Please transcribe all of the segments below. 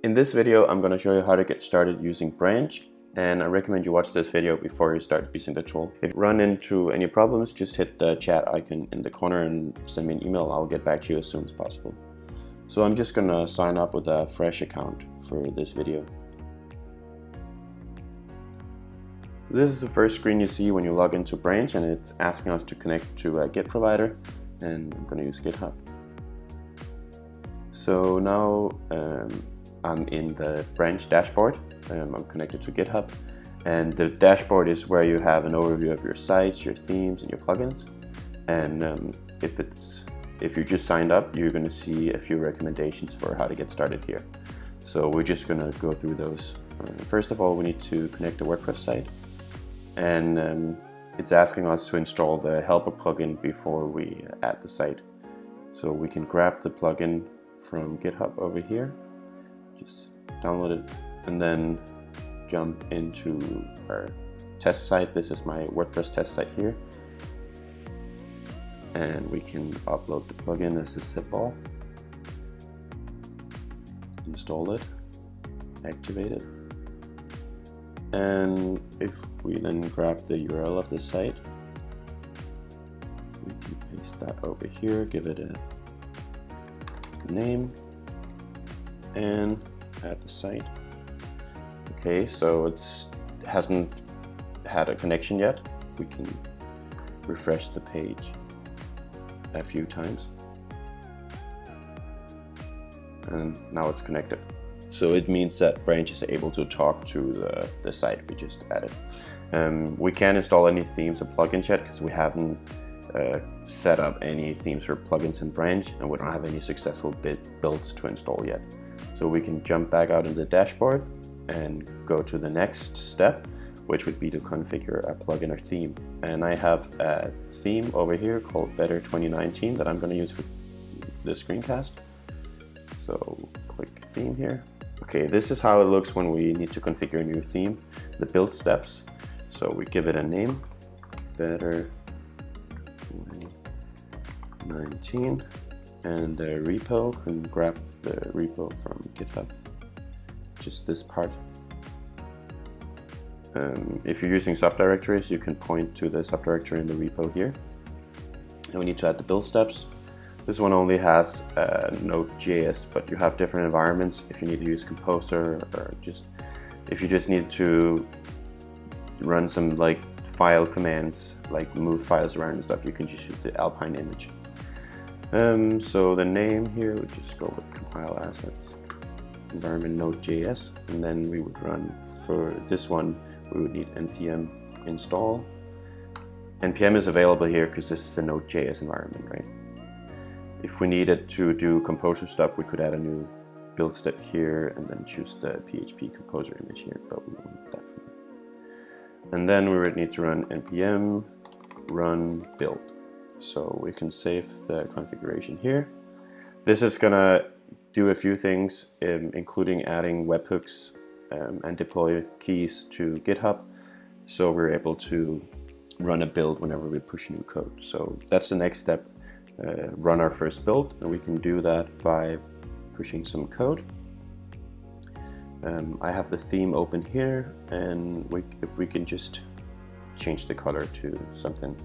In this video, I'm going to show you how to get started using Branch, and I recommend you watch this video before you start using the tool. If you run into any problems, just hit the chat icon in the corner and send me an email. I'll get back to you as soon as possible. So I'm just going to sign up with a fresh account for this video. This is the first screen you see when you log into Branch, and it's asking us to connect to a Git provider, and I'm going to use GitHub. So now I'm in the Branch dashboard. I'm connected to GitHub, and the dashboard is where you have an overview of your sites, your themes, and your plugins. And if you just signed up, you're going to see a few recommendations for how to get started here. So we're just going to go through those. First of all, we need to connect a WordPress site, and it's asking us to install the helper plugin before we add the site. So we can grab the plugin from GitHub over here, just download it, and then jump into our test site. This is my WordPress test site here, and we can upload the plugin as a zip-all, install it, activate it, and if we then grab the URL of the site, we can paste that over here, give it a name, and add the site. Okay, so it hasn't had a connection yet. We can refresh the page a few times, and now it's connected. So it means that Branch is able to talk to the site we just added. We can't install any themes or plugins yet because we haven't set up any themes or plugins in Branch, and we don't have any successful builds to install yet. So we can jump back out in the dashboard and go to the next step, which would be to configure a plugin or theme. And I have a theme over here called Better 2019 that I'm going to use for the screencast. So click theme here. Okay, this is how it looks when we need to configure a new theme, the build steps. So we give it a name, Better 2019, and the repo, can grab the repo from GitHub, just this part. If you're using subdirectories, you can point to the subdirectory in the repo here. And we need to add the build steps. This one only has Node.js, but you have different environments. If you need to use Composer, or if you just need to run some like file commands, like move files around and stuff, you can just use the Alpine image. So the name here, we just go with compile assets, environment Node.js, and then we would run for this one, we would need Npm Install. Npm is available here because this is the Node.js environment, right? If we needed to do Composer stuff, we could add a new build step here and then choose the PHP Composer image here, but we don't need that for now. And then we would need to run Npm run build. So we can save the configuration here. This is gonna do a few things, including adding webhooks and deploy keys to GitHub, so we're able to run a build whenever we push new code. So that's the next step, run our first build, and we can do that by pushing some code. I have the theme open here, and if we can just change the color to something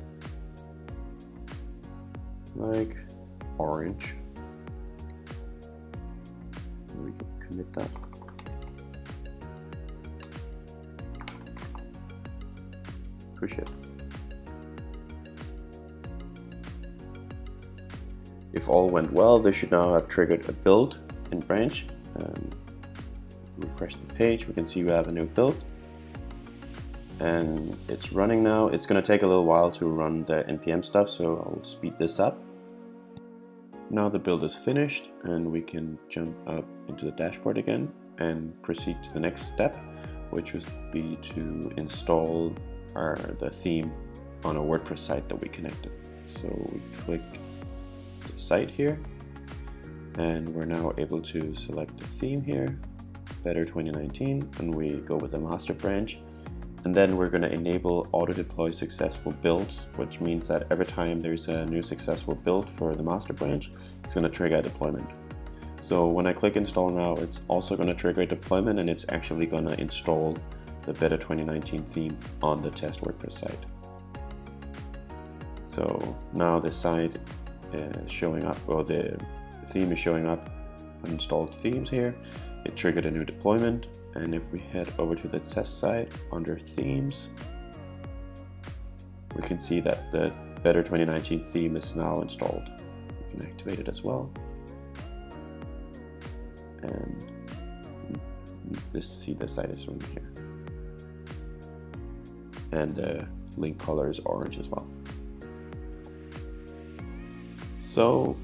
like orange, we can commit that. Push it. If all went well, this should now have triggered a build in Branch. Refresh the page, we can see we have a new build, and it's running now. It's going to take a little while to run the npm stuff, so I'll speed this up. Now the build is finished, and we can jump up into the dashboard again and proceed to the next step, which would be to install the theme on a WordPress site that we connected. So we click the site here, and we're now able to select the theme here, Better 2019, and we go with the master branch. And then we're going to enable auto deploy successful builds, which means that every time there's a new successful build for the master branch, it's going to trigger a deployment. So when I click install now, it's also going to trigger a deployment, and it's actually going to install the Better 2019 theme on the test WordPress site. So now the site is showing up, or the theme is showing up on installed themes here. It triggered a new deployment, and if we head over to the test site under themes, we can see that the Better 2019 theme is now installed. We can activate it as well. And see the site is from here. And the link color is orange as well. So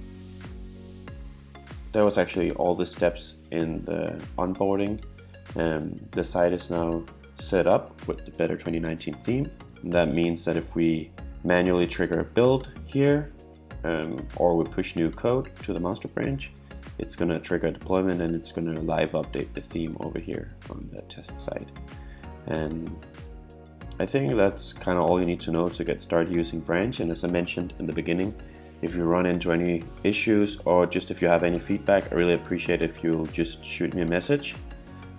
that was actually all the steps in the onboarding. The site is now set up with the Better 2019 theme. And that means that if we manually trigger a build here, or we push new code to the master branch, it's going to trigger a deployment, and it's going to live update the theme over here on the test site. And I think that's kind of all you need to know to get started using Branch. And as I mentioned in the beginning, if you run into any issues, or just if you have any feedback, I really appreciate if you'll just shoot me a message.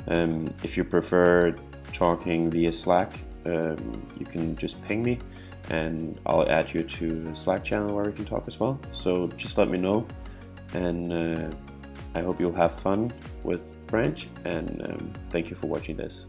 If you prefer talking via Slack, you can just ping me, and I'll add you to the Slack channel where we can talk as well. So just let me know, and I hope you'll have fun with Branch, and thank you for watching this.